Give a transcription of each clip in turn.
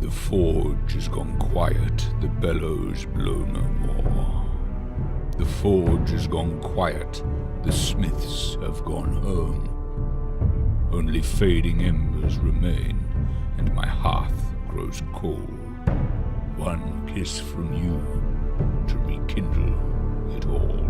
The forge has gone quiet, the bellows blow no more. The forge has gone quiet, the smiths have gone home. Only fading embers remain, and my hearth grows cold. One kiss from you to rekindle it all.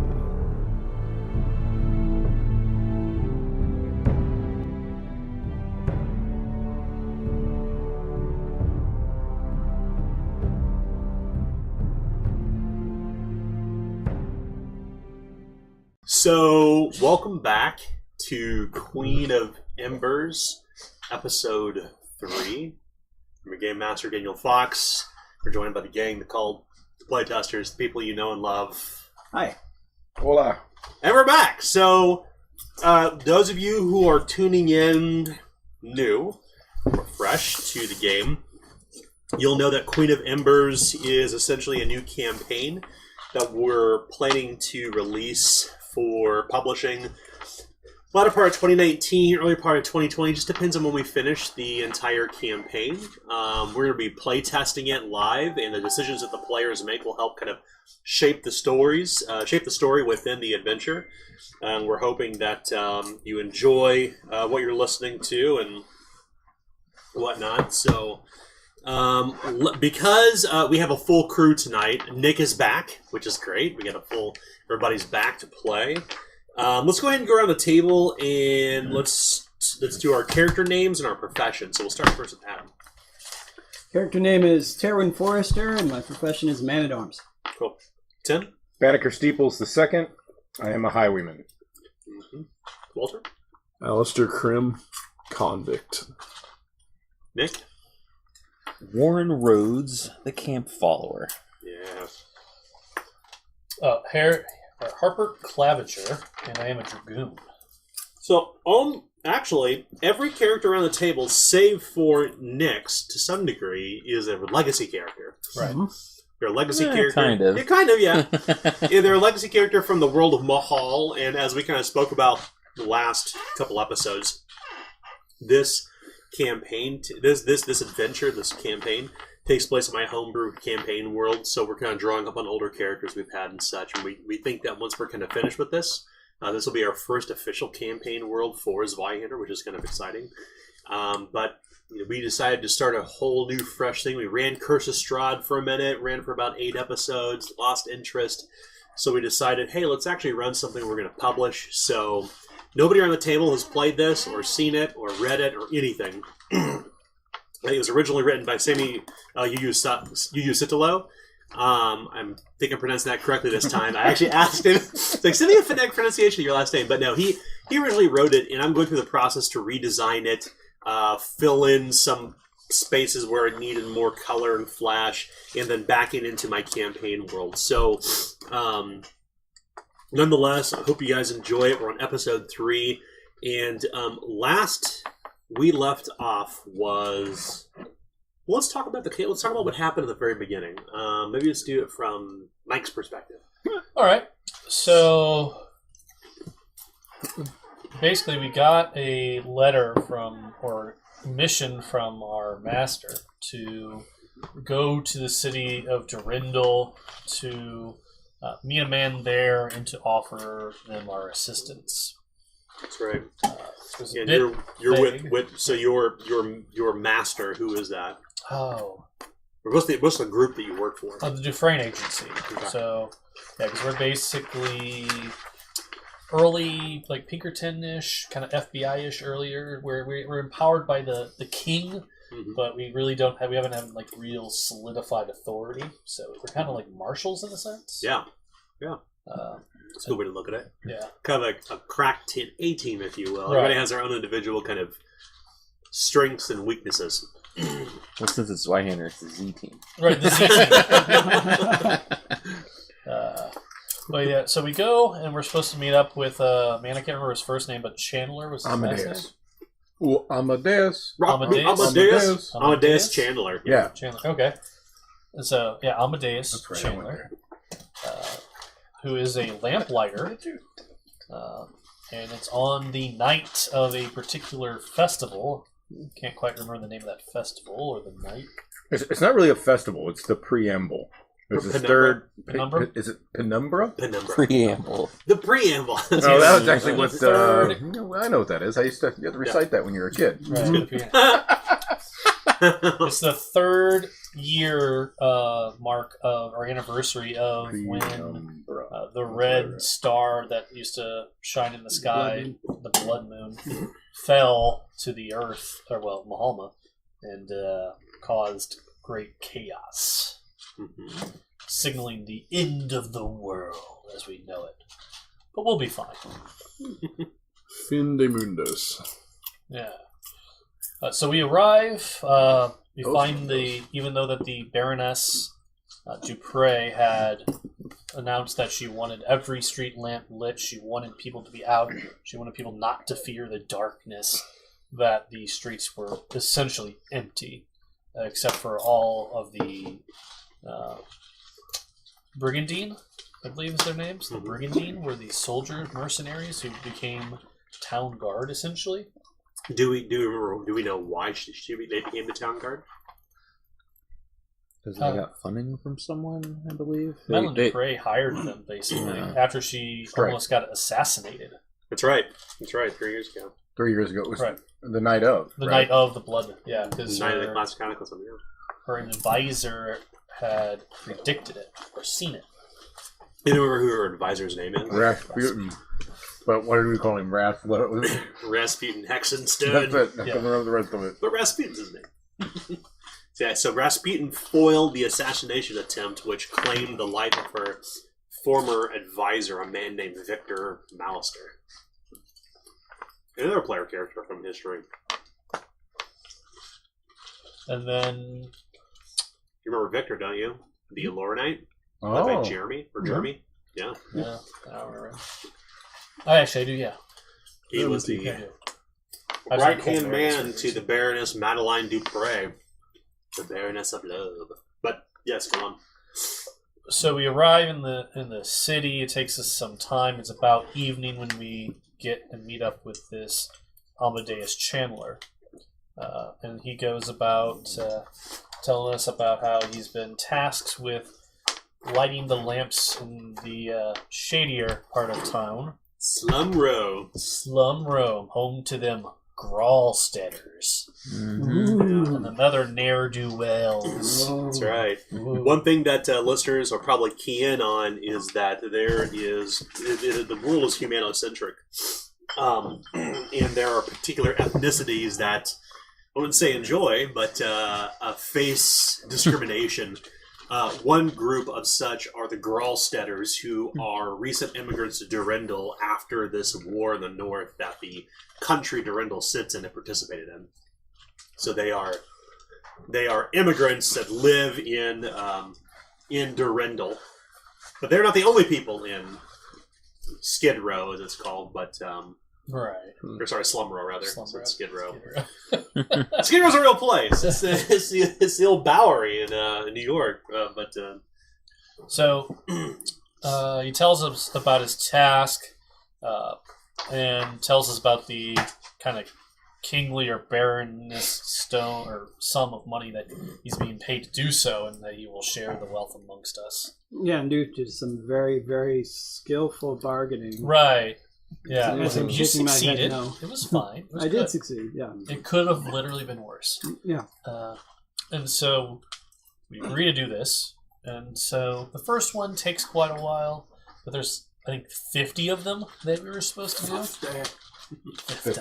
So, welcome back to Queen of Embers, episode 3. I'm your Game Master, Daniel Fox. We're joined by the gang, the playtesters, the people you know and love. Hi. Hola. And we're back! So, those of you who are tuning in new, or fresh to the game, you'll know that Queen of Embers is essentially a new campaign that we're planning to release for publishing latter part of 2019, early part of 2020. Just depends on when we finish the entire campaign. We're going to be play testing it live, and the decisions that the players make will help kind of shape the story within the adventure. And we're hoping that you enjoy what you're listening to and whatnot. So, because we have a full crew tonight, Nick is back, which is great. We got everybody's back to play. Let's go ahead and go around the table and let's do our character names and our profession. So we'll start first with Adam. Character name is Terwin Forrester, and my profession is Man-at-Arms. Cool. Tim? Banneker Steeples II. I am a highwayman. Mm-hmm. Walter? Alistair Krim, convict. Nick? Warren Rhodes, the camp follower. Yeah. Harper Claviger, and I am a dragoon. So, actually, every character around the table, save for Nick's, to some degree, is a legacy character. Right. Mm-hmm. They're a legacy character. Kind of. Yeah, kind of, yeah. Yeah, they're a legacy character from the world of Mahal, and as we kind of spoke about the last couple episodes, this campaign, this adventure, this campaign, takes place in my homebrew campaign world, so we're kind of drawing up on older characters we've had and such, and we think that once we're kind of finished with this, this will be our first official campaign world for Zweihänder, which is kind of exciting. But we decided to start a whole new, fresh thing. We ran Curse of Strahd for a minute, ran for about 8 episodes, lost interest, so we decided, hey, let's actually run something we're going to publish. So nobody around the table has played this, or seen it, or read it, or anything. It was originally written by Sami Yuyusitalo. I think I'm pronouncing that correctly this time. I actually asked him, like, send me a phonetic pronunciation of your last name. But no, he originally wrote it, and I'm going through the process to redesign it, fill in some spaces where it needed more color and flash, and then back it into my campaign world. So, nonetheless, I hope you guys enjoy it. We're on episode 3, and last we left off was, let's talk about what happened at the very beginning. Maybe let's do it from Mike's perspective. All right. So basically, we got a letter mission from our master to go to the city of Durindal to meet a man there and to offer them our assistance. That's right. And you're with so your master. Who is that? Oh, What's the group that you work for? The Dufresne Agency. Okay. So yeah, because we're basically early, like Pinkerton-ish, kind of FBI-ish earlier, where we're empowered by the king, Mm-hmm. but we really we haven't had like real solidified authority. So we're kind of like marshals in a sense. Yeah. That's a good way to look at it. Yeah. Kind of like a crack A-team, if you will. Right. Everybody has their own individual kind of strengths and weaknesses. Well, since it's Zweihander, it's the Z team. Right, the Z team. But yeah, so we go, and we're supposed to meet up with man, I can't remember his first name, but Chandler was his last name? Well, Amadeus. Amadeus Chandler. Yeah. Chandler, okay. And so, yeah, Amadeus That's right, Chandler, who is a lamplighter, and it's on the night of a particular festival Can't quite remember the name of that festival or the night. It's not really a festival. It's the preamble. There's this third. Penumbra? Is it Penumbra? Penumbra. Preamble. The preamble. No, that was actually what. Third. I know what that is. You had to recite that when you were a kid. Right. It's the third year mark of our anniversary of when the red star that used to shine in the sky, the blood moon, fell to the earth, or well, Mahalma, and caused great chaos. Signaling the end of the world as we know it. But we'll be fine. Fin de Mundos. Yeah. So we arrive. We find even though that the Baroness Dupre had announced that she wanted every street lamp lit, she wanted people to be out, she wanted people not to fear the darkness, that the streets were essentially empty, except for all of the Brigandine, I believe is their names. The Brigandine were the soldiers, mercenaries who became town guard, essentially. Do we know why they became the town guard? Because they got funding from someone, I believe. Madeline Dupre hired them, basically, after she almost got assassinated. That's right. 3 years ago. 3 years ago. It was Right. the night of. The night of the blood, yeah. Because Night of the Classic Chronicles. her advisor had predicted it, or seen it. You remember who her advisor's name is? Rasputin. But what did we call him? Rasputin Hexenstone. That's it. I can't remember the rest of it. But Rasputin's his name. So Rasputin foiled the assassination attempt, which claimed the life of her former advisor, a man named Victor Malister. Another player character from history. And then... You remember Victor, don't you? The Aloranite? Oh. Played by Jeremy? Or Jeremy? Yeah. Yeah, I don't remember. Actually, I do, yeah. He was the right-hand man to the Baroness Madeline Dupre. The Baroness of Love. But, yes, come on. So we arrive in the city. It takes us some time. It's about evening when we get and meet up with this Amadeus Chandler. And he goes about telling us about how he's been tasked with lighting the lamps in the shadier part of town. Slum Row, home to them Gralsteaders. And another ne'er-do-wells. That's right. Ooh. One thing that listeners are probably key in on is that the world is humanocentric. And there are particular ethnicities that, I wouldn't say enjoy, but face discrimination. One group of such are the Gralsteaders, who are recent immigrants to Durendal after this war in the north that the country Durendal sits in and participated in. So they are immigrants that live in Durendal, but they're not the only people in Skid Row, as it's called, but Right. or sorry, Slum Row rather. Slum So Row. it's Skid Row. Skid Row's a real place. It's the old Bowery in New York, So he tells us about his task and tells us about the kind of kingly or baroness stone or sum of money that he's being paid to do so, and that he will share the wealth amongst us. Yeah, and due to some very, very skillful bargaining. Right. Yeah. Yes, I'm You shaking my head succeeded. no. It was fine. It was I good. did succeed, yeah. It could have literally been worse. Yeah. And so we agree to do this. And so the first one takes quite a while, but there's, I think, 50 of them that we were supposed to do. 50.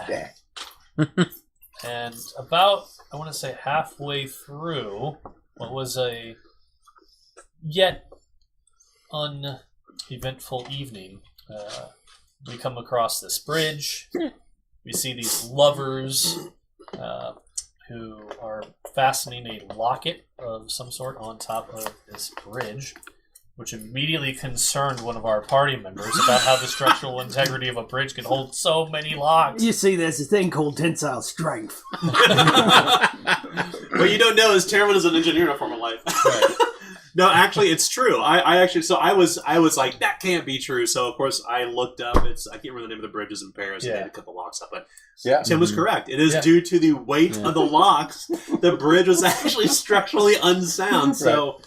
And about, I want to say, halfway through what was a yet uneventful evening, we come across this bridge. We see these lovers who are fastening a locket of some sort on top of this bridge, which immediately concerned one of our party members about how the structural integrity of a bridge can hold so many locks. You see, there's a thing called tensile strength. What you don't know is Terran is an engineer in a former life. Right. No, actually, it's true. I was like, that can't be true. So of course I looked up. I can't remember the name of the bridges in Paris. Yeah. And they had a couple locks up. But Yeah. Tim was correct. It is due to the weight of the locks. The bridge was actually structurally unsound. So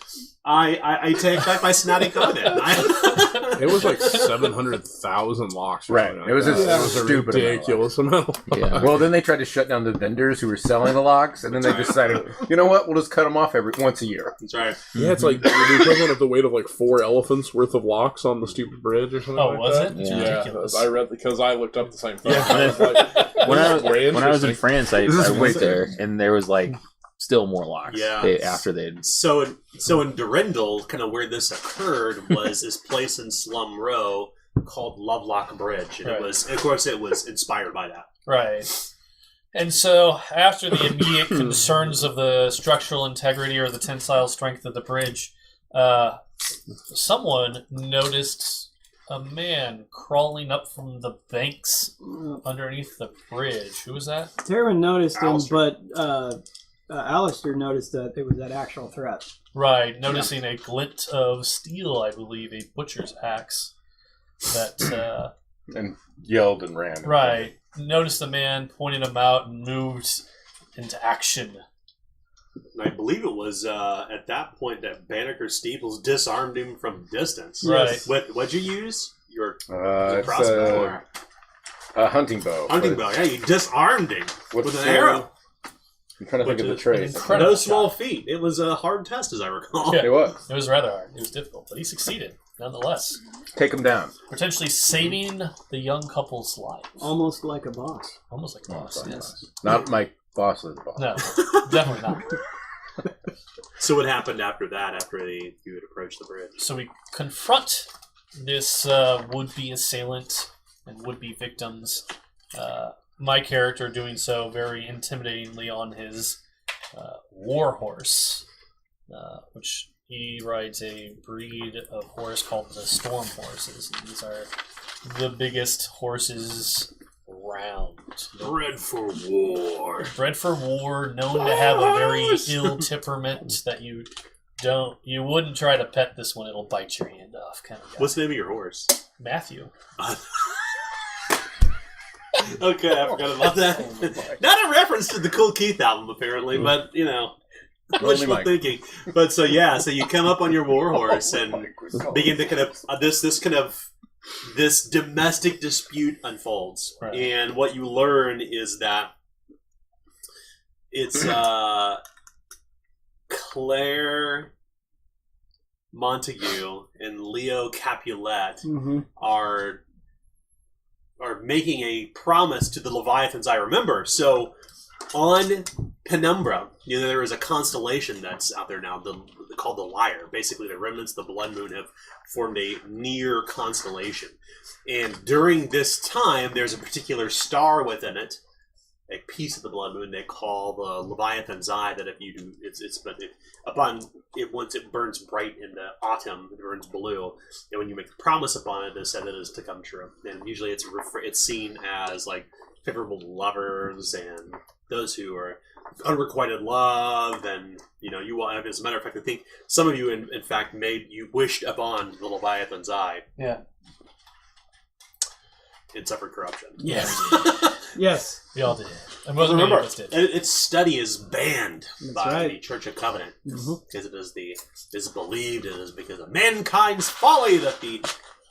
I take back my snotty comment. It was like 700,000 locks. Right. It was a stupid ridiculous amount. Yeah. Well, then they tried to shut down the vendors who were selling the locks, and then they decided, you know what, we'll just cut them off once a year. That's right. Yeah, it's like the equivalent of the weight of like 4 elephants worth of locks on the stupid bridge or something Oh, like was that. it? It's Yeah, ridiculous. I read because I looked up the same thing. Yeah. I was like, When I was in interesting. France, I went there, and there was like still more locks. Yeah. After they'd. So in Durindal, kind of where this occurred was this place in Slum Row called Lovelock Bridge, and Right. it was inspired by that. Right. And so, after the immediate concerns of the structural integrity or the tensile strength of the bridge, someone noticed a man crawling up from the banks underneath the bridge. Who was that? Taryn noticed him, Alistair. but Alistair noticed that it was that actual threat. Right, noticing a glint of steel, I believe, a butcher's axe. That, And yelled and ran. right, noticed the man, pointed him out, and moved into action. And I believe it was at that point that Banneker Steeples disarmed him from distance. Right. What'd you use? Your It's crossbow or a hunting bow. hunting bow? Yeah, you disarmed him What's with an arrow. I'm trying to think of the Which is traits. incredible. No small feat. It was a hard test, as I recall. Yeah. It was. It was rather hard. It was difficult, but he succeeded, nonetheless. Take him down. Potentially saving the young couple's life. Almost like a boss. Almost like a boss, yes. Not my boss's boss. No, definitely not. So what happened after that? After you had approached the bridge? So we confront this would-be assailant and would-be victims. My character doing so very intimidatingly on his war horse, which he rides a breed of horse called the Storm Horses. And these are the biggest horses around. Bred for war. Bred for war, known to have a very ill temperament that you wouldn't try to pet this one, it'll bite your hand off kind of guy. What's the name of your horse? Matthew. Okay, I forgot about that. Not a reference to the Cool Keith album, apparently, but, you know, wishful Mike. thinking. But so, yeah, so you come up on your war horse and begin to kind of, this domestic dispute unfolds. Right. And what you learn is that it's Claire Montague and Leo Capulet Mm-hmm. are making a promise to the Leviathans I remember. So on Penumbra, there is a constellation that's out there now called the Lyre. Basically, the remnants of the Blood Moon have formed a near constellation. And during this time, there's a particular star within it, a piece of the Blood Moon they call the Leviathan's Eye, that if you do, once it burns bright in the autumn, it burns blue, and when you make a promise upon it, they said that it is to come true. And usually it's seen as like favorable to lovers and those who are unrequited love, and you will. As a matter of fact, I think some of you, in fact, wished upon the Leviathan's Eye. Yeah. And suffered corruption. Yes. Yes. We all did. And most Remember, of us did. its study is banned That's by right. the Church of Covenant Mhm. because it is believed it is because of mankind's folly that the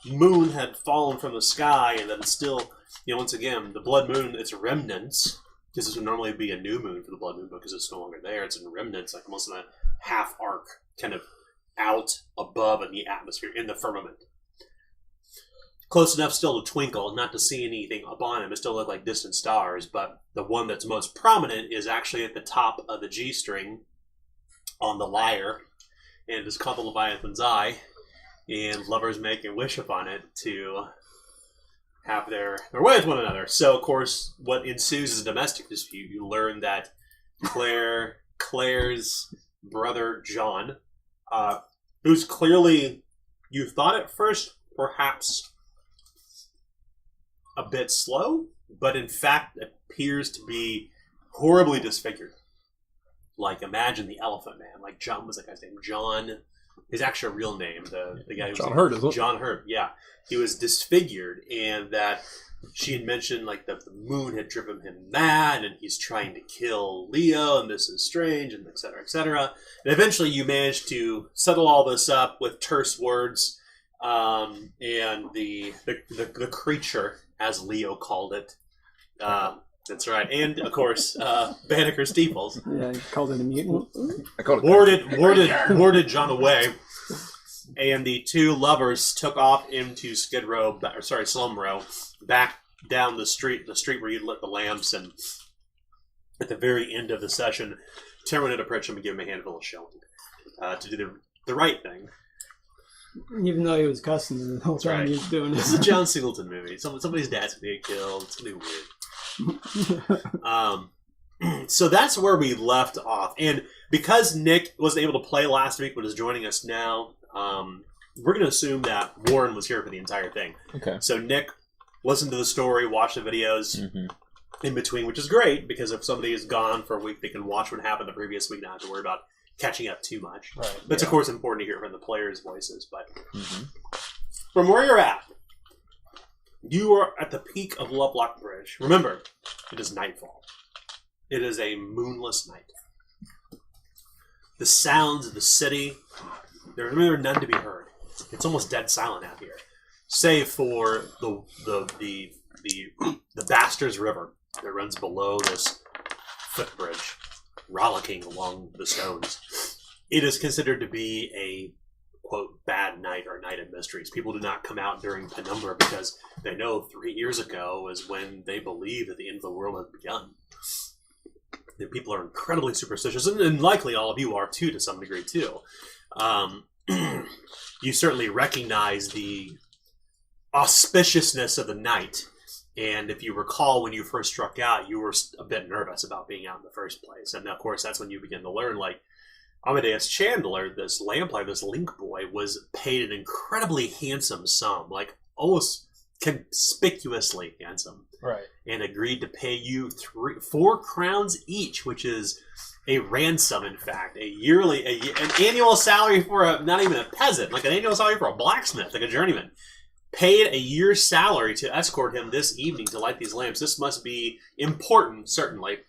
moon had fallen from the sky, and that it's still, once again, the blood moon, its remnants, because this would normally be a new moon for the blood moon, but because it's no longer there, it's in remnants, like almost in a half arc, kind of out above in the atmosphere, in the firmament. Close enough still to twinkle, not to see anything upon them. It still look like distant stars, but the one that's most prominent is actually at the top of the G string on the lyre, and it's called the Leviathan's Eye, and lovers make a wish upon it to have their way with one another. So, of course, what ensues is a domestic dispute. You learn that Claire's brother, John, who's clearly, you thought at first, perhaps a bit slow, but in fact appears to be horribly disfigured. Like, imagine the Elephant Man. Like, John was that guy's name. John, his actual real name. The guy who John Hurt, isn't it? John Hurt, yeah. He was disfigured, and that she had mentioned like that the moon had driven him mad, and he's trying to kill Leo, and this is strange, and et cetera, et cetera. And eventually, you managed to settle all this up with terse words, and the creature, as Leo called it. That's right, and of course, Banneker Steeples. Yeah, you called it a mutant. I called it warded John away, and the two lovers took off into Slum Row, back down the street where you lit the lamps, and at the very end of the session, Terran would approach him and give him a handful of shilling to do the right thing. Even though he was cussing the whole time he was doing This it. is a John Singleton movie. Somebody's dad's gonna get killed. It's gonna be weird. So that's where we left off, and because Nick wasn't able to play last week but is joining us now, we're going to assume that Warren was here for the entire thing. Okay. So Nick listened to the story, watched the videos in between, which is great because if somebody is gone for a week, they can watch what happened the previous week, not have to worry about catching up too much. Right. That's of course important to hear from the players' voices, but from where you're at, you are at the peak of Lovelock Bridge. Remember, it is nightfall. It is a moonless night. The sounds of the city, there are none to be heard. It's almost dead silent out here, save for the Bastards River that runs below this footbridge, rollicking along the stones. It is considered to be a quote bad night or night of mysteries. People do not come out during penumbra because they know 3 years ago is when they believe that the end of the world has begun. The people are incredibly superstitious, and likely all of you are too, to some degree too. You certainly recognize the auspiciousness of the night, and if you recall when you first struck out, you were a bit nervous about being out in the first place, and of course that's when you begin to learn, like, Amadeus Chandler, this lamplighter, this link boy, was paid an incredibly handsome sum, like almost conspicuously handsome, Right. and agreed to pay you 4 crowns each, which is a ransom, in fact, an annual salary for not even a peasant, like an annual salary for a blacksmith, like a journeyman. Paid a year's salary to escort him this evening to light these lamps. This must be important, certainly.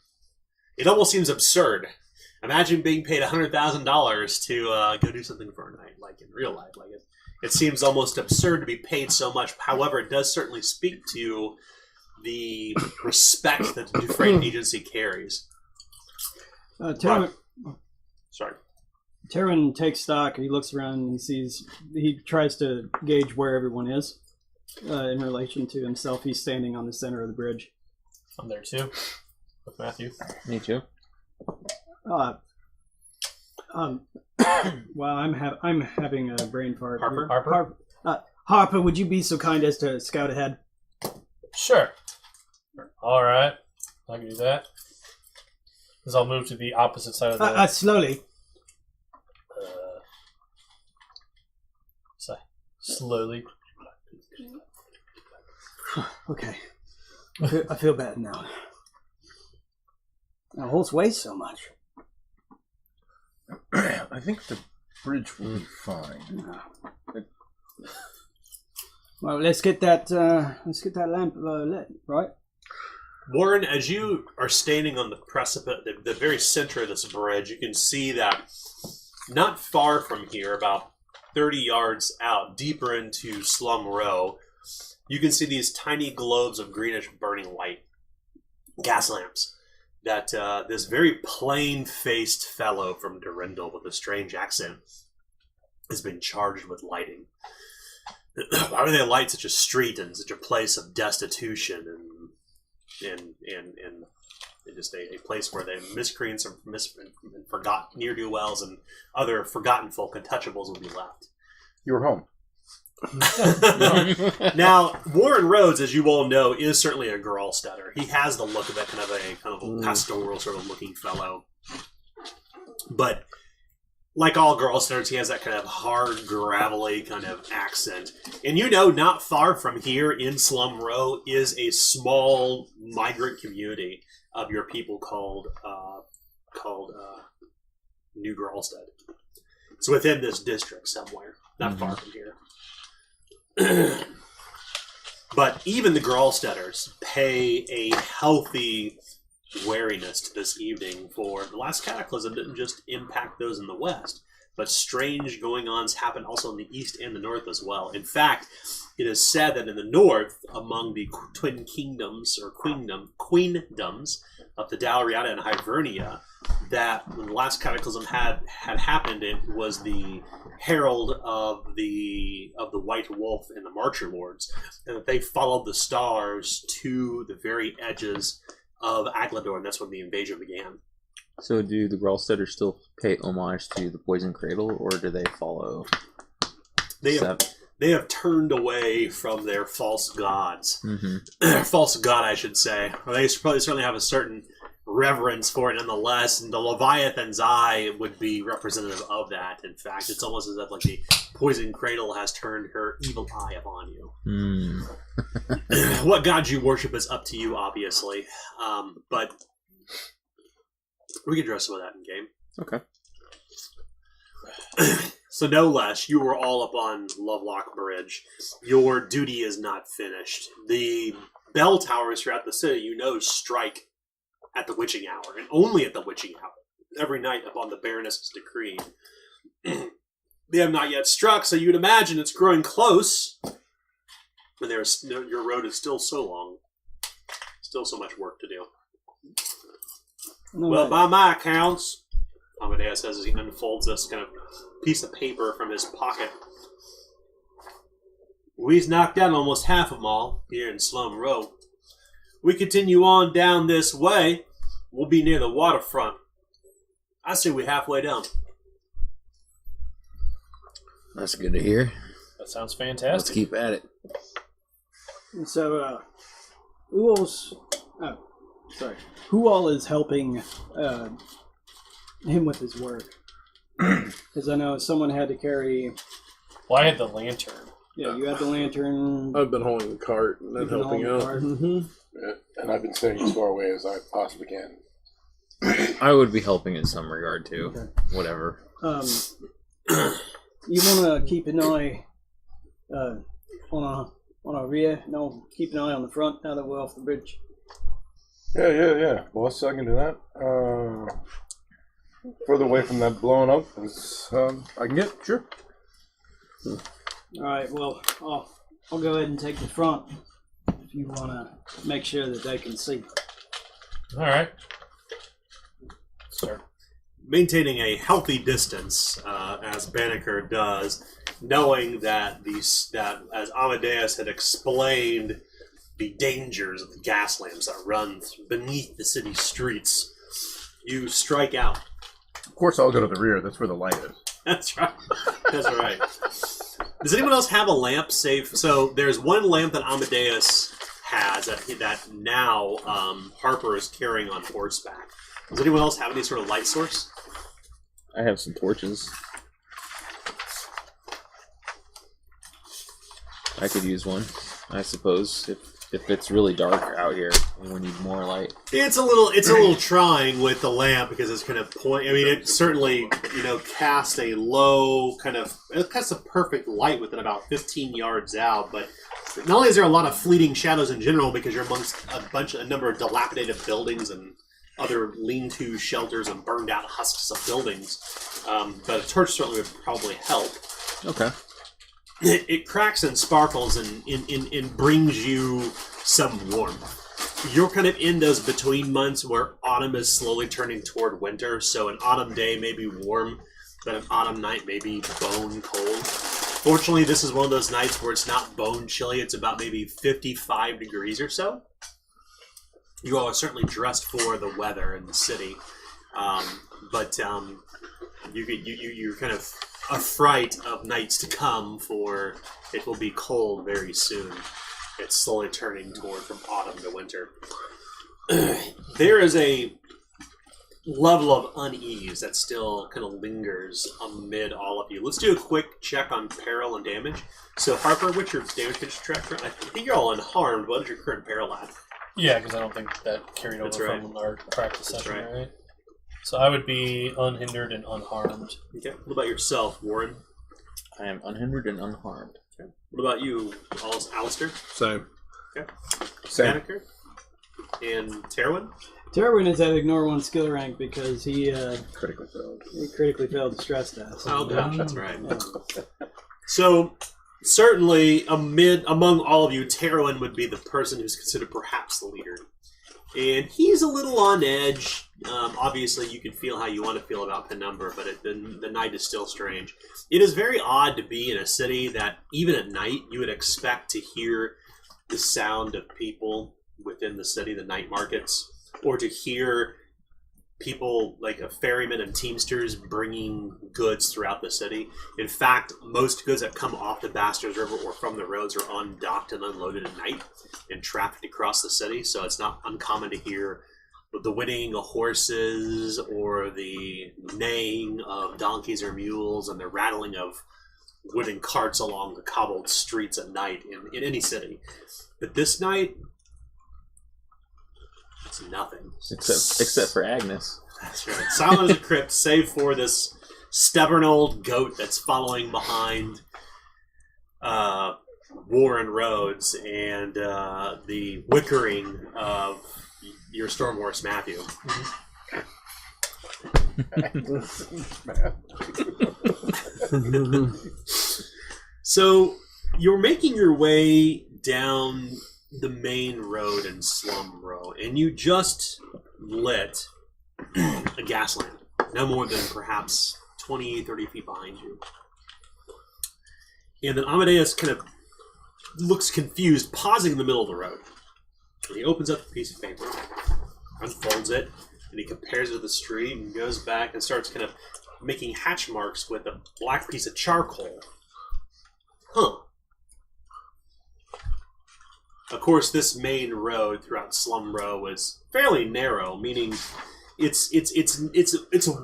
It almost seems absurd. Imagine being paid $100,000 to go do something for a night, like in real life. Like it seems almost absurd to be paid so much. However, it does certainly speak to the respect that the Dufresne agency carries. Sorry. Terran takes stock. He looks around and he tries to gauge where everyone is in relation to himself. He's standing on the center of the bridge. I'm there too, with Matthew. Me too. Well, I'm having a brain fart. Harper? Harper, would you be so kind as to scout ahead? Sure. All right, I can do that. Because I'll move to the opposite side of the. Slowly. Slowly. Okay. I feel bad now. The horse weighs so much. I think the bridge will be fine. Well, let's get that lamp lit, right? Warren, as you are standing on the precipice, the very center of this bridge, you can see that not far from here, about 30 yards out, deeper into Slum Row, you can see these tiny globes of greenish burning light, gas lamps, that this very plain-faced fellow from Durindal with a strange accent has been charged with lighting. Why would they light such a street and such a place of destitution and just a place where the miscreants and forgotten ne'er-do-wells and other forgotten folk, untouchables, will be left? You were home. Now, Warren Rhodes, as you all know, is certainly a Gralstetter. He has the look of that kind of a pastoral sort of looking fellow. But like all Gralstetters, he has that kind of hard, gravelly kind of accent. And you know, not far from here in Slum Row is a small migrant community of your people called New Gralstead. It's within this district somewhere, not far from here. But even the Gralsteaders pay a healthy wariness to this evening, for the last cataclysm didn't just impact those in the west, but strange going-ons happened also in the east and the north as well. In fact, it is said that in the north, among the twin kingdoms or queendoms of the Dalriata and Hivernia, that when the last cataclysm had happened, it was the herald of the White Wolf and the Marcher Lords, and that they followed the stars to the very edges of Aglador, and that's when the invasion began. So do the Gralsteaders still pay homage to the Poison Cradle, or do they follow? They have turned away from their false gods. Mm-hmm. False god, I should say. Or they probably certainly have a certain reverence for it nonetheless, and the Leviathan's eye would be representative of that. In fact, it's almost as if like the Poison Cradle has turned her evil eye upon you. Mm. What god you worship is up to you, obviously. But we can address some of that in game. Okay. So no less, you were all up on Lovelock Bridge. Your duty is not finished. The bell towers throughout the city, strike at the witching hour, and only at the witching hour, every night upon the Baroness's decree. They have not yet struck, so you'd imagine it's growing close, and your road is still so long. Still so much work to do. Well, by my accounts, Amadeus says as he unfolds this kind of piece of paper from his pocket, we've knocked out almost half of them all here in Slum Row. We continue on down this way, we'll be near the waterfront. I say we're halfway down. That's good to hear. That sounds Let's fantastic. keep at it. So, who all is helping him with his work? Because I know someone had to carry. Well, I had the lantern. Yeah, you had the lantern. I've been hauling the cart and then helping out. Yeah, and I've been staying as far away as I possibly can. I would be helping in some regard too. Okay. Whatever. You want to keep an eye on our rear? No, keep an eye on the front now that we're off the bridge. Yeah. Boss, I can do that. Further away from that blowing up as I can get, sure. All right. Well, I'll go ahead and take the front if you want to make sure that they can see. All right. Sir. Maintaining a healthy distance, as Banneker does, knowing that as Amadeus had explained, the dangers of the gas lamps that run beneath the city streets, you strike out. Of course, I'll go to the rear. That's where the light is. That's right. That's right. Does anyone else have a lamp safe? So there's one lamp that Amadeus has that now Harper is carrying on horseback. Does anyone else have any sort of light source? I have some torches. I could use one, I suppose, if it's really dark out here and we need more light. It's a little trying with the lamp because it's kind of point. I mean, it certainly casts a low it casts a perfect light within about 15 yards out. But not only is there a lot of fleeting shadows in general because you're amongst a number of dilapidated buildings and other lean-to shelters and burned-out husks of buildings, but a torch certainly would probably help. Okay. It cracks and sparkles and brings you some warmth. You're kind of in those between months where autumn is slowly turning toward winter, so an autumn day may be warm, but an autumn night may be bone cold. Fortunately, this is one of those nights where it's not bone chilly, it's about maybe 55 degrees or so. You all are certainly dressed for the weather in the city, but you're kind of a fright of nights to come, for it will be cold very soon. It's slowly turning toward from autumn to winter. There is a level of unease that still kind of lingers amid all of you. Let's do a quick check on peril and damage. So Harper, what's your damage tracker? I think you're all unharmed. What is your current peril at? Yeah, because I don't think that carried over That's right. from our practice That's session, right. right? So I would be unhindered and unharmed. Okay. What about yourself, Warren? I am unhindered and unharmed. What about you, Alistair? Same. Okay. Same. Banneker and Terwin. Terwin is at ignore 1 skill rank because he Critically failed. critically failed the stress test. Oh gosh, that's right. Yeah. So certainly among all of you, Terwin would be the person who's considered perhaps the leader. And he's a little on edge. Obviously, you can feel how you want to feel about Penumbra, but the night is still strange. It is very odd to be in a city that, even at night, you would expect to hear the sound of people within the city, the night markets, or to hear people like ferrymen and teamsters bringing goods throughout the city. In fact, most goods that come off the Bastards River or from the roads are undocked and unloaded at night and trafficked across the city, so it's not uncommon to hear the whinnying of horses or the neighing of donkeys or mules and the rattling of wooden carts along the cobbled streets at night in any city. But this night, it's nothing. Except for Agnes. That's right. Silent as a crypt, save for this stubborn old goat that's following behind Warren Rhodes and the wickering of your storm horse Matthew. So you're making your way down the main road in Slum Row, and you just lit a gas lamp, no more than perhaps 20, 30 feet behind you. And then Amadeus kind of looks confused, pausing in the middle of the road. And he opens up a piece of paper, unfolds it, and he compares it to the street and goes back and starts kind of making hatch marks with a black piece of charcoal. Huh. Of course, this main road throughout Slum Row is fairly narrow, meaning it's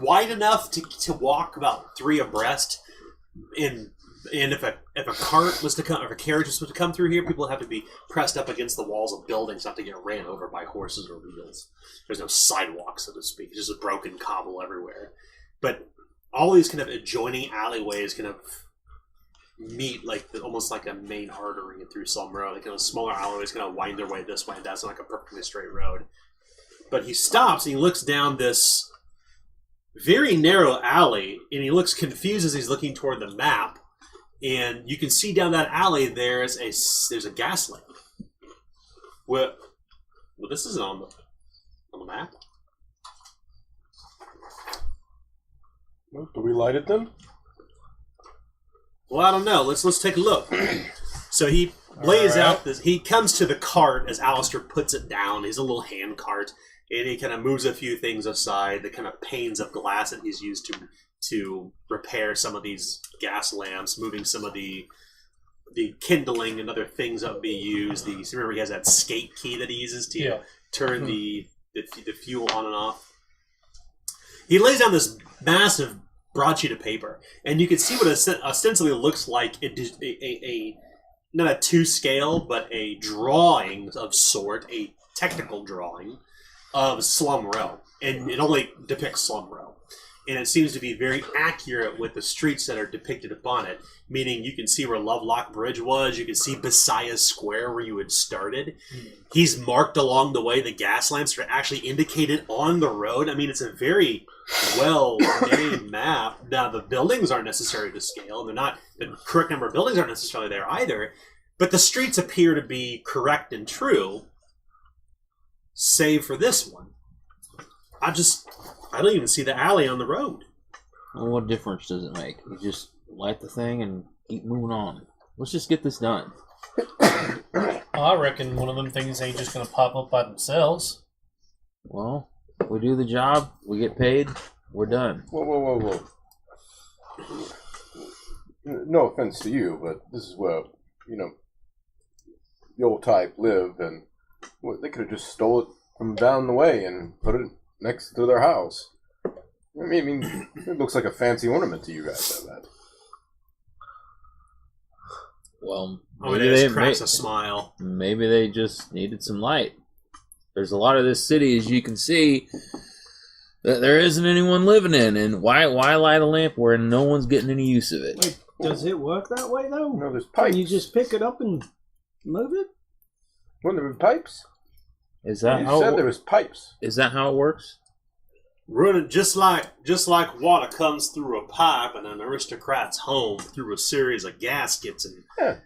wide enough to walk about 3 abreast, and if a cart was to come, if a carriage was to come through here, people would have to be pressed up against the walls of buildings not to get ran over by horses or wheels. There's no sidewalk, so to speak. It's just a broken cobble everywhere. But all these kind of adjoining alleyways kind of meet almost like a main artery through Slum Row. Like kind of smaller alleyways kind of wind their way this way and that's not like a perfectly straight road. But he stops and he looks down this very narrow alley and he looks confused as he's looking toward the map. And you can see down that alley there's a gas lamp. Well, this isn't on the map. Well, do we light it then? Well, I don't know. Let's take a look. So he lays out this. He comes to the cart as Alistair puts it down. He's a little hand cart, and he kind of moves a few things aside. The kind of panes of glass that he's used to repair some of these gas lamps, moving some of the kindling and other things that would be used. Remember, he has that skate key that he uses to turn the fuel on and off. He lays down this massive broadsheet of paper, and you can see what ostensibly looks like a not a 2-scale, but a drawing of sort, a technical drawing of Slum Row, and it only depicts Slum Row. And it seems to be very accurate with the streets that are depicted upon it, meaning you can see where Lovelock Bridge was, you can see Besiah Square where you had started. He's marked along the way, the gas lamps are actually indicated on the road. I mean, it's a very well-made map. Now, the buildings aren't necessarily to scale, and the correct number of buildings aren't necessarily there either, but the streets appear to be correct and true, save for this one. I don't even see the alley on the road. Well, what difference does it make? You just light the thing and keep moving on. Let's just get this done. I reckon one of them things ain't just going to pop up by themselves. Well, we do the job, we get paid, we're done. Whoa. No offense to you, but this is where, the old type live, and they could have just stole it from down the way and put it next to their house. I mean, it looks like a fancy ornament to you guys, I bet. Well, Maybe they cracks a smile. Maybe they just needed some light. There's a lot of this city, as you can see, that there isn't anyone living in, and why light a lamp where no one's getting any use of it? Wait, does it work that way though? No, there's pipes. Can you just pick it up and move it? Wouldn't there be pipes? Is that You how? said there was pipes. Is that how it works? Running just like water comes through a pipe in an aristocrat's home through a series of gaskets and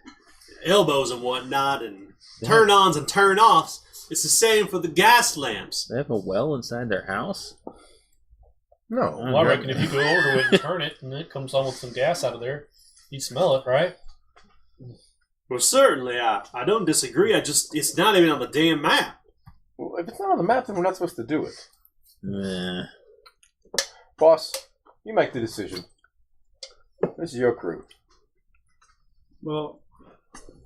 elbows and whatnot and turn-ons and turn-offs. It's the same for the gas lamps. They have a well inside their house. No. Well, I reckon if you go over to it and turn it, and it comes on with some gas out of there, you smell it, right? Well, certainly, I don't disagree. It's not even on the damn map. Well, if it's not on the map, then we're not supposed to do it. Nah. Boss, you make the decision. This is your crew. Well,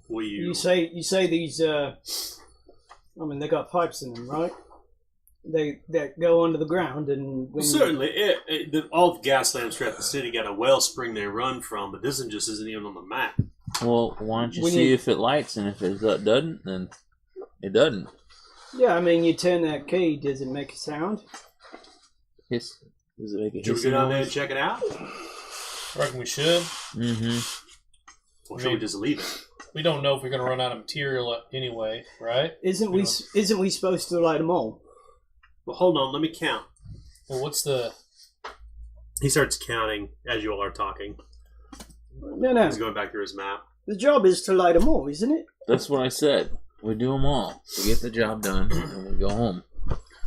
You you say these. I mean, they got pipes in them, right? They go under the ground, and when certainly, all the gas lamps throughout the city got a wellspring they run from, but this one just isn't even on the map. Well, why don't you When see you- if it lights, and if it doesn't, then it doesn't. Yeah, I mean, you turn that key. Does it make a sound? Hiss. Does it make a Should we hissing go down there and noise? check it out? I reckon we should. Mm-hmm. Or should we just leave it? We don't know if we're going to run out of material anyway, right? Isn't we supposed to light them all? Well, hold on. Let me count. Well, what's the... He starts counting as you all are talking. No. He's going back through his map. The job is to light them all, isn't it? That's what I said. We do them all. We get the job done, and we go home.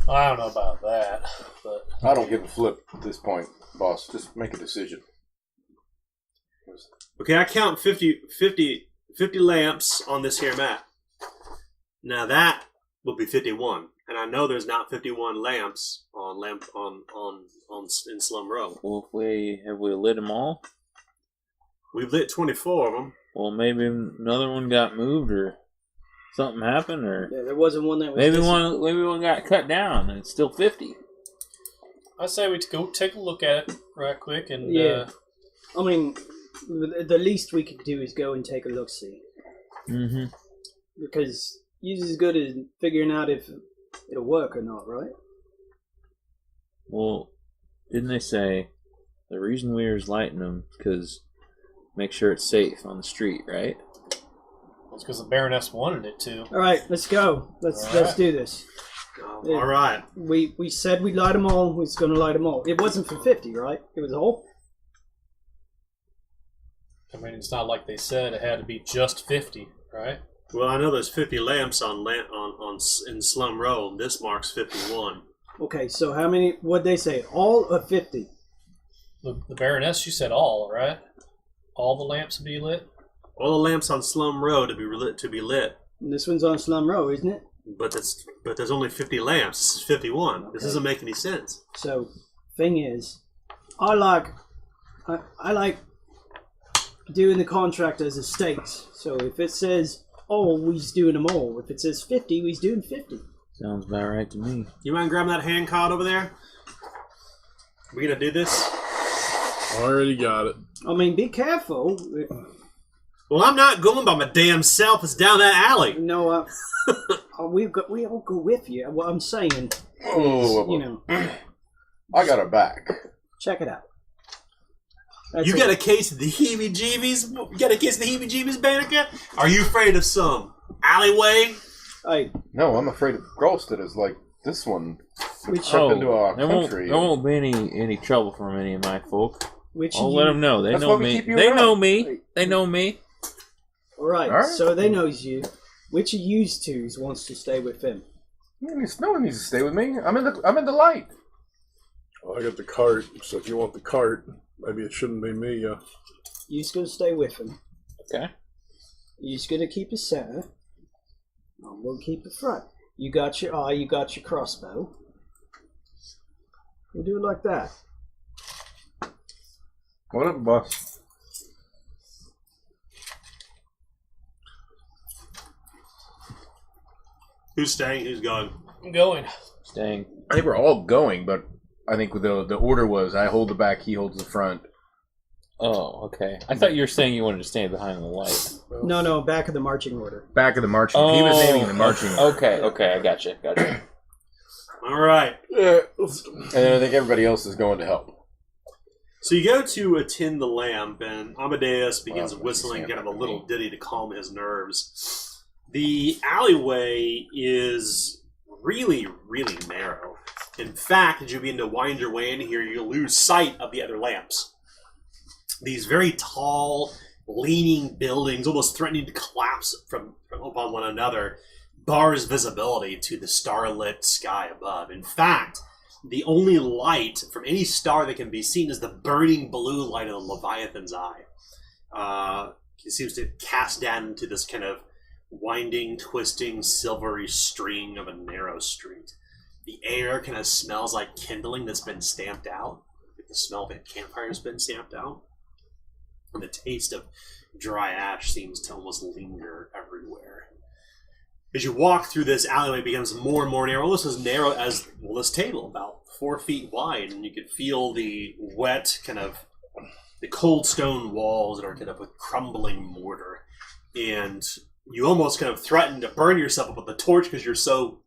I don't know about that, but... I don't give a flip at this point, boss. Just make a decision. Okay, I count 50 lamps on this here map. Now that will be 51, and I know there's not 51 lamps in Slum Row. Well, have we lit them all? We've lit 24 of them. Well, maybe another one got moved, or something happened, or Yeah, there wasn't one that was. maybe one got cut down, and it's still 50. I say we go take a look at it right quick, and Yeah. I mean, the least we could do is go and take a look see, Mm-hmm. because he's as good as figuring out if it'll work or not, right? Well, didn't they say the reason we was lighting them because make sure it's safe on the street, right? it's because the Baroness wanted it to. All right, let's go. Let's do this. All right. We said we'd light them all. We was going to light them all. It wasn't for 50, right? It was all. I mean, it's not like they said it had to be just 50, right? Well, I know there's 50 lamps in Slum Row, and this marks 51. Okay, so how many? What'd they say? All of 50. The Baroness, she said all, right? All the lamps would be lit? All the lamps on Slum Row to be lit. And this one's on Slum Row, isn't it? But there's only 50 lamps. This is 51. Okay. This doesn't make any sense. So, thing is, I like doing the contract as a stakes. So if it says all, we's doing them all. If it says 50, we's doing 50. Sounds about right to me. You mind grabbing that hand cod over there? We gonna do this? Already got it. I mean, be careful. Well, I'm not going by my damn self. It's down that alley. No, we all go with you. What I'm saying, Oh, you know, I got her back. check it out. You got a case of the heebie-jeebies? You got a case of the heebie-jeebies, Banneker? Are you afraid of some alleyway? Hey, No, I'm afraid of ghosts that is like this one. which Step into our there country. won't be any trouble from any of my folk. I'll let them know. They That's know why we me. keep you They around. know me. They know me. All right, All right. so they knows you. Which of yous twos wants to stay with him? No one needs to stay with me. I'm in the light. Well, I got the cart, so if you want the cart, maybe it shouldn't be me. You's gonna stay with him. Okay. You's gonna keep his center. I'm gonna keep the front. You got your eye. You got your crossbow. We'll do it like that. Whatever, boss. Who's staying? Who's going? I'm going. Staying. I think we're all going, but I think the order was I hold the back, he holds the front. Oh, okay. I thought you were saying you wanted to stay behind the light. No, back of the marching order. Back of the marching. He was naming the marching. Okay, I gotcha. All right. And then I think everybody else is going to help. So you go to attend the lamp, and Amadeus begins Wow, whistling that's kind of a little ditty to calm his nerves. The alleyway is really, really narrow. In fact, as you begin to wind your way in here, you lose sight of the other lamps. These very tall, leaning buildings, almost threatening to collapse from upon one another, bars visibility to the starlit sky above. In fact, the only light from any star that can be seen is the burning blue light of the Leviathan's eye. It seems to cast down into this kind of winding, twisting, silvery string of a narrow street. The air kind of smells like kindling that's been stamped out. Like the smell of a campfire has been stamped out. And the taste of dry ash seems to almost linger everywhere. As you walk through this alleyway, it becomes more and more narrow, almost as narrow as this table, about 4 feet wide, and you could feel the wet, kind of the cold stone walls that are kind of with crumbling mortar, and you almost kind of threaten to burn yourself up with the torch because you're so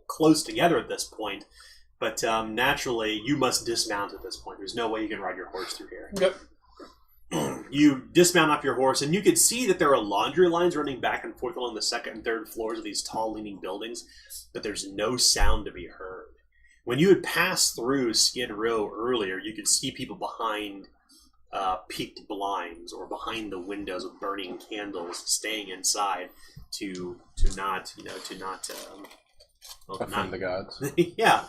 close together at this point. But naturally, you must dismount at this point. There's no way you can ride your horse through here. Yep. You dismount off your horse, and you can see that there are laundry lines running back and forth along the second and third floors of these tall, leaning buildings, but there's no sound to be heard. When you had passed through Skid Row earlier, you could see people behind peaked blinds or behind the windows with burning candles, staying inside to not Offend the gods. yeah.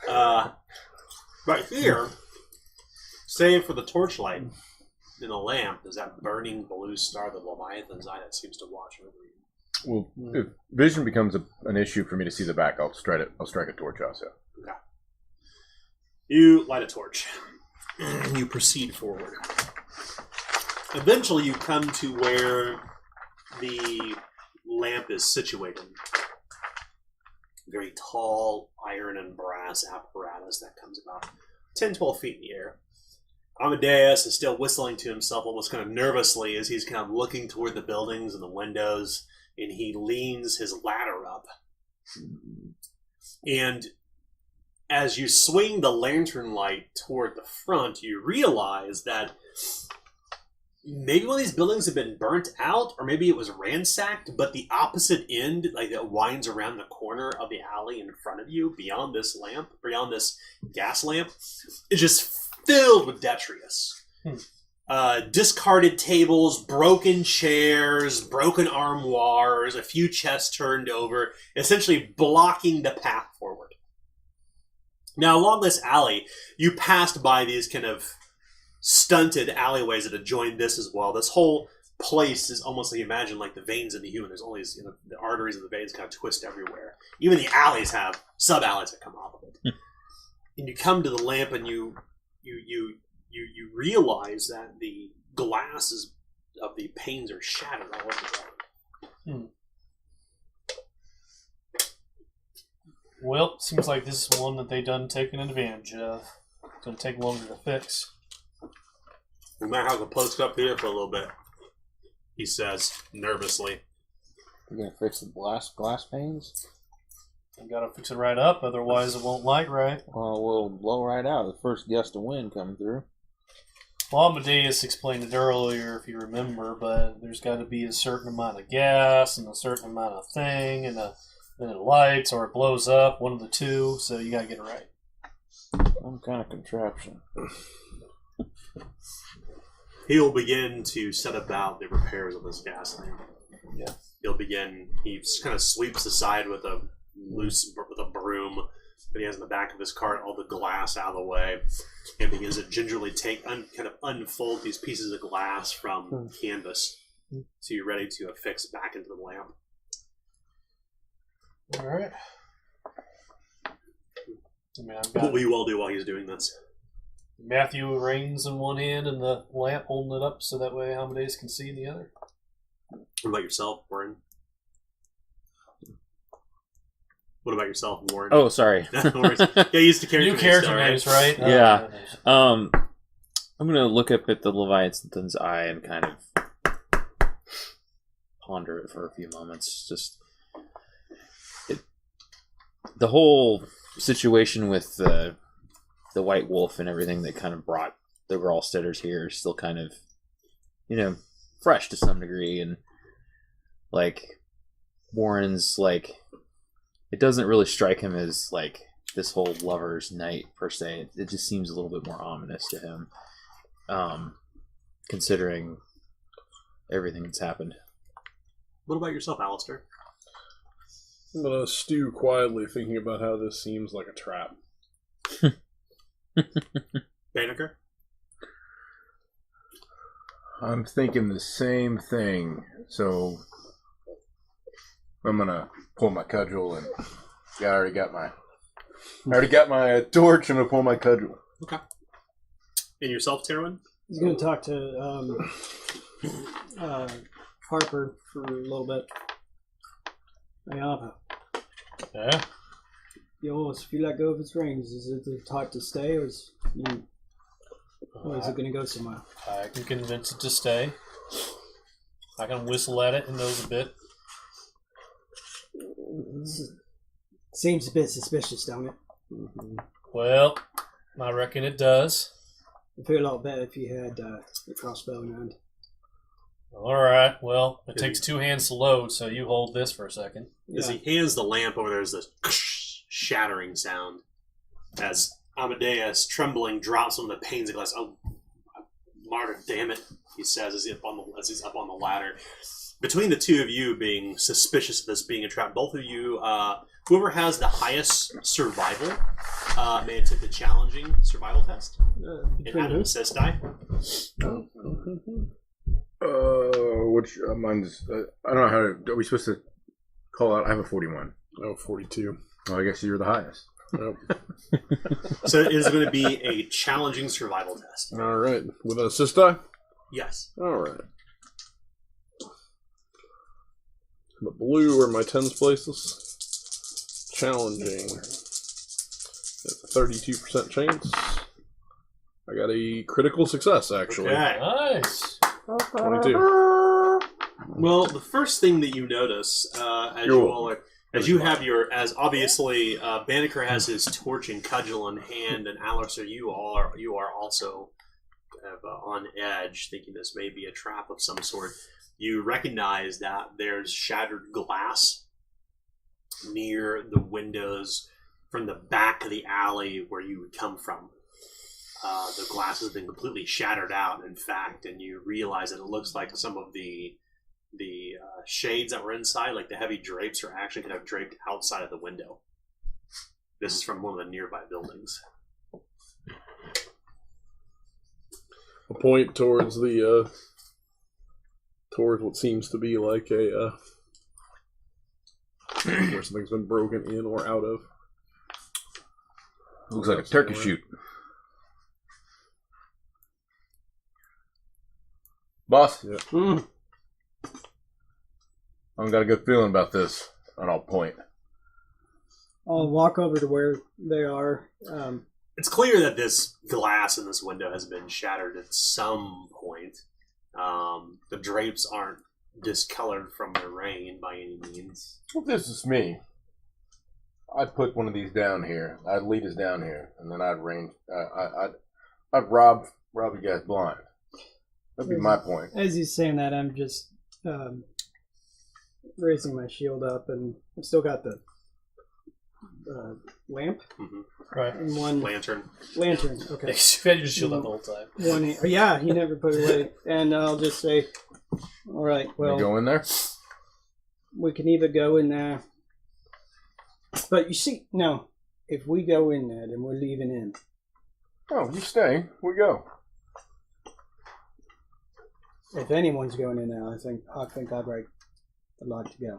Right here, save for the torchlight in the lamp, is that burning blue star, the Leviathan's eye that seems to watch over you. Well, if vision becomes an issue for me to see the back, I'll strike a torch also. Okay. You light a torch. You proceed forward. Eventually, you come to where the lamp is situated. Very tall iron and brass apparatus that comes about 10, 12 feet in the air. Amadeus is still whistling to himself almost kind of nervously as he's kind of looking toward the buildings and the windows, and he leans his ladder up. And as you swing the lantern light toward the front, you realize that maybe one of these buildings had been burnt out, or maybe it was ransacked, but the opposite end, like that winds around the corner of the alley in front of you, beyond this lamp, beyond this gas lamp, is just filled with detritus. Discarded tables, broken chairs, broken armoires, a few chests turned over, essentially blocking the path forward. Now, along this alley, you passed by these kind of stunted alleyways that adjoin this as well. This whole place is almost like you imagine like the veins in the human. There's all these, the arteries of the veins kind of twist everywhere. Even the alleys have sub-alleys that come off of it. And you come to the lamp and you realize that the glasses of the panes are shattered all over the ground. Well, seems like this is one that they done taken advantage of. It's going to take longer to fix. We might have to post up here for a little bit, he says, nervously. We're going to fix the glass panes? You got to fix it right up, otherwise it won't light right. Well, we'll blow right out. The first gust of wind coming through. Well, Amadeus explained it earlier, if you remember, but there's got to be a certain amount of gas and a certain amount of thing, and then it lights or it blows up, one of the two, so you got to get it right. Some kind of contraption. He'll begin to set about the repairs of this gas lamp. Yeah. He kind of sweeps the side with a broom that he has in the back of his cart, all the glass out of the way, and begins to gingerly kind of unfold these pieces of glass from canvas so you're ready to affix back into the lamp. All right. I mean, I've got What will you all do while he's doing this? Matthew reins in one hand and the lamp holding it up so that way Amadeus can see in the other. What about yourself, Warren? What about yourself, Warren? Oh, sorry. No worries. Yeah, use the character New names character still, right? names, right? Yeah. Oh, I'm going to look up at the Leviathan's eye and kind of ponder it for a few moments. Just the whole situation with the White Wolf and everything that kind of brought the Gralsteaders here is still kind of, fresh to some degree. And, like, Warren's like, it doesn't really strike him as like this whole lover's night per se. It just seems a little bit more ominous to him, considering everything that's happened. What about yourself, Alistair? I'm gonna stew quietly, thinking about how this seems like a trap. Banneker? I'm thinking the same thing, so I'm gonna pull my cudgel and I already got my torch. I'm gonna pull my cudgel. Okay. And yourself, Terwin? He's going to talk to Harper for a little bit. Hey, Harper. Yeah. You almost feel like go if it rains. Is it the type to stay, or is it going to go somewhere? I can convince it to stay. I can whistle at it. It knows a bit. Seems a bit suspicious, don't it? Well, I reckon it does. I'd feel a lot better if you had a crossbow in hand. All right. Well, it takes 2 hands to load, so you hold this for a second. As he hands the lamp over, there's this shattering sound as Amadeus, trembling, drops one of the panes of glass. Oh, martyr, damn it, he says as he's up on the ladder. Between the two of you being suspicious of this being a trap, both of you, whoever has the highest survival may attempt the challenging survival test. And add an assist die. Which mine's I don't know how to. Are we supposed to call out? I have a 41. Oh, 42. Well, I guess you're the highest. Yep. So it is going to be a challenging survival test. All right. With an assist die? Yes. All right. The blue are my tens places. Challenging. That's a 32% chance. I got a critical success, actually. Okay. Nice. 22. Well, the first thing that you notice as obviously Banneker has his torch and cudgel in hand, and Alistair, you are also on edge, thinking this may be a trap of some sort. You recognize that there's shattered glass near the windows from the back of the alley where you would come from. The glass has been completely shattered out, in fact, and you realize that it looks like some of the shades that were inside, like the heavy drapes, are actually kind of draped outside of the window. This is from one of the nearby buildings. A point towards the towards what seems to be like a where something's been broken in or out of. Looks like a turkey shoot. Boss, Yeah. I've got a good feeling about this, and I'll point. I'll walk over to where they are. It's clear that this glass in this window has been shattered at some point. The drapes aren't discolored from the rain by any means. If this is me, I'd put one of these down here. I'd lead us down here, and then I'd I'd rob you guys blind. That'd be my point. As he's saying that, I'm just raising my shield up, and I've still got the lamp. Mm-hmm. Right. And one Lantern. Okay. You had your shield up the whole time. Yeah, he never put it away. And I'll just say, all right, well, You go in there? we can either go in there. But you see, no, if we go in there, then we're leaving in. Oh, you stay. We go. If anyone's going in there, I think I'd like to go.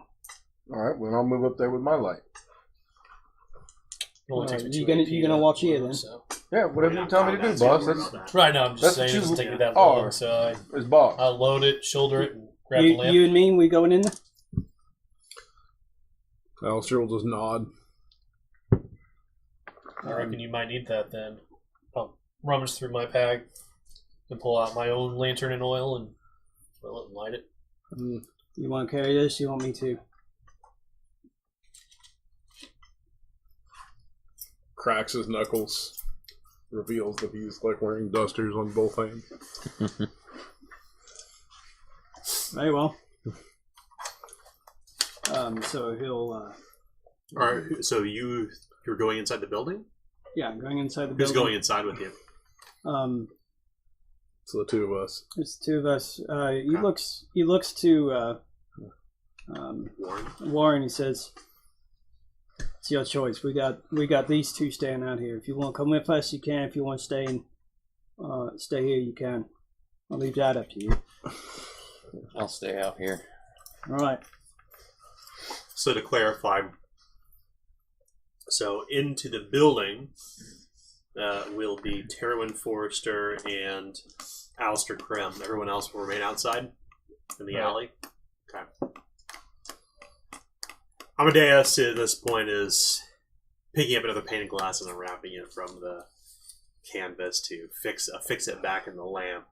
All right, well, I'll move up there with my light. It only takes me You 2 gonna- AP you gonna to watch here, load, then? so. Yeah, whatever you tell me to do, boss. That's Right now, I'm just That's saying what it doesn't you take me that are. long, so it's boss. I'll load it, shoulder it, and grab the lamp. You and me, we going in there? Alistair will just nod. I reckon you might need that then. I'll rummage through my bag and pull out my own lantern and oil and fill it and light it. You want to carry this? You want me to? Cracks his knuckles. Reveals that he's like wearing dusters on both hands. Very well. So he'll. All right. So you're going inside the building? Yeah, I'm going inside the Who's building. going inside with you? So the two of us. There's the two of us. He looks to Warren. He says, "It's your choice. We got these two staying out here. If you want to come with us, you can. If you want to stay here, you can. I'll leave that up to you." I'll stay out here. All right. So to clarify, so into the building will be Terwin Forrester and Alistair Krim. Everyone else will remain outside in the alley. Okay. Amadeus at this point is picking up another pane of glass and unwrapping it from the canvas to fix it back in the lamp.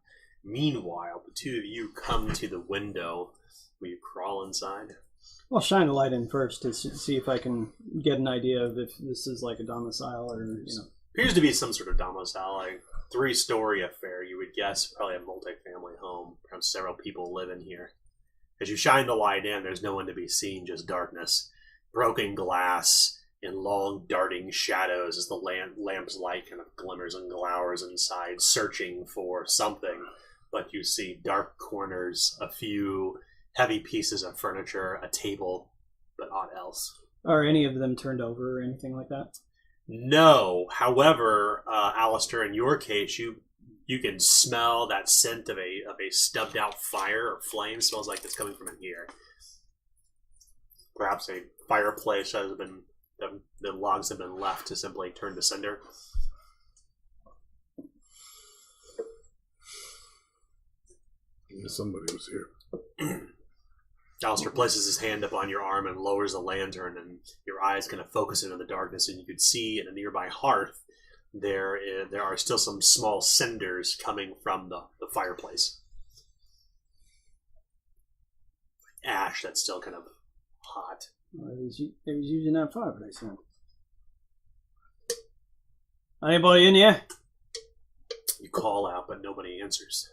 Meanwhile, the two of you come to the window. Will you crawl inside? I'll shine a light in first to see if I can get an idea of if this is like a domicile or, Appears to be some sort of domicile, like 3-story affair. You would guess probably a multi-family home. Perhaps several people live in here. As you shine the light in, there's no one to be seen, just darkness, broken glass, and long darting shadows as the lamp's light kind of glimmers and glowers inside, searching for something. But you see dark corners, a few heavy pieces of furniture, a table, but aught else. Are any of them turned over or anything like that? No. However, Alistair, in your case, you can smell that scent of a stubbed out fire or flame. It smells like it's coming from in here. Perhaps a fireplace has been the logs have been left to simply turn to cinder. Somebody was here. Alistair places his hand up on your arm and lowers the lantern, and your eyes kind of focus in on the darkness, and you could see in a nearby hearth there are still some small cinders coming from the fireplace. Ash that's still kind of hot. Well, he was using that fireplace then. Anybody in here? You call out, but nobody answers.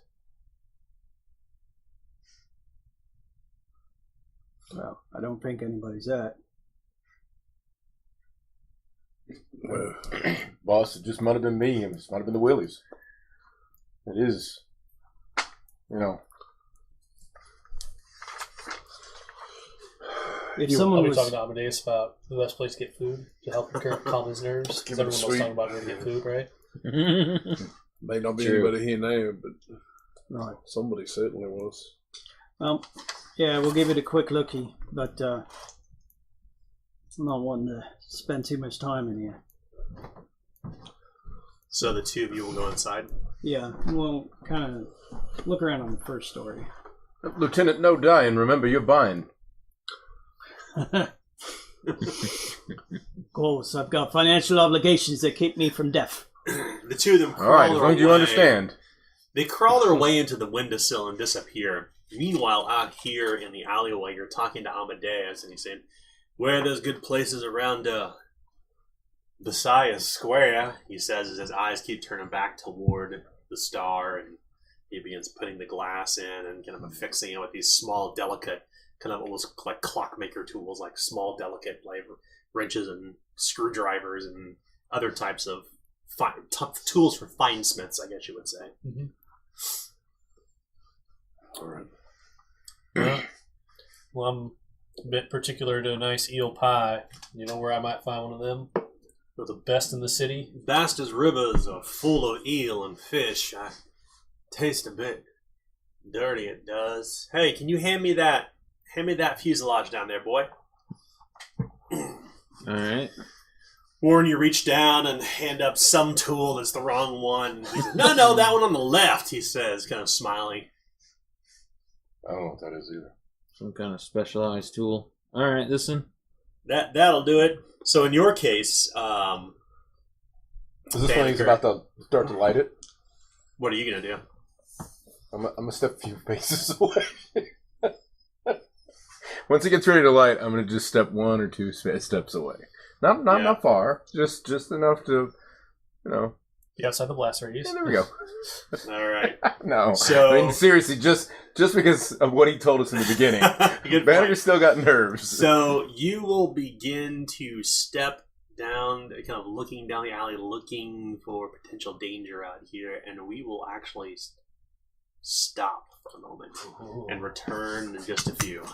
Well, I don't think anybody's that. Boss, it just might have been me. It might have been the Willies. It is, If I'll someone be was talking to Amadeus about the best place to get food to help calm his nerves. Give Because it a everyone was sweet. talking about where to get food, right? May not be True. anybody here now, but right. somebody certainly was. Well, yeah, we'll give it a quick looky, but I'm not wanting to spend too much time in here. So the two of you will go inside. Yeah, we'll kind of look around on the first story. Lieutenant, no dying. Remember, you're bind. Of course, I've got financial obligations that keep me from death. The two of them crawl All right, as their long as you way- understand. They crawl their way into the windowsill and disappear. Meanwhile, out here in the alleyway, you're talking to Amadeus, and he's saying, "Where are those good places around Versailles Square?" He says as his eyes keep turning back toward the star, and he begins putting the glass in and kind of affixing it with these small, delicate, kind of almost like clockmaker tools, like small, delicate like wrenches and screwdrivers and other types of tough tools for finesmiths, I guess you would say. Mm-hmm. all right. Well, I'm a bit particular to a nice eel pie. You know where I might find one of them? They're the best in the city. Vast rivers are full of eel and fish. I taste a bit dirty, it does. Hey, can you hand me that fuselage down there, boy? Alright. Warren, you reach down and hand up some tool that's the wrong one. He says, no, that one on the left, he says, kind of smiling. I don't know what that is either. Some kind of specialized tool. Alright, this one. That'll do it. So in your case, Is this when he's Banneker, about to start to light it? what are you going to do? I'm gonna step a few paces away. Once it gets ready to light, I'm going to just step 1 or 2 steps away. Not far. Just enough to, Be outside the blast radius. yeah, there we go. All right. No. So- I mean, seriously, just just because of what he told us in the beginning. Good Banneker's point. still got nerves. So you will begin to step down, kind of looking down the alley, looking for potential danger out here, and we will actually stop for a moment and return in just a few.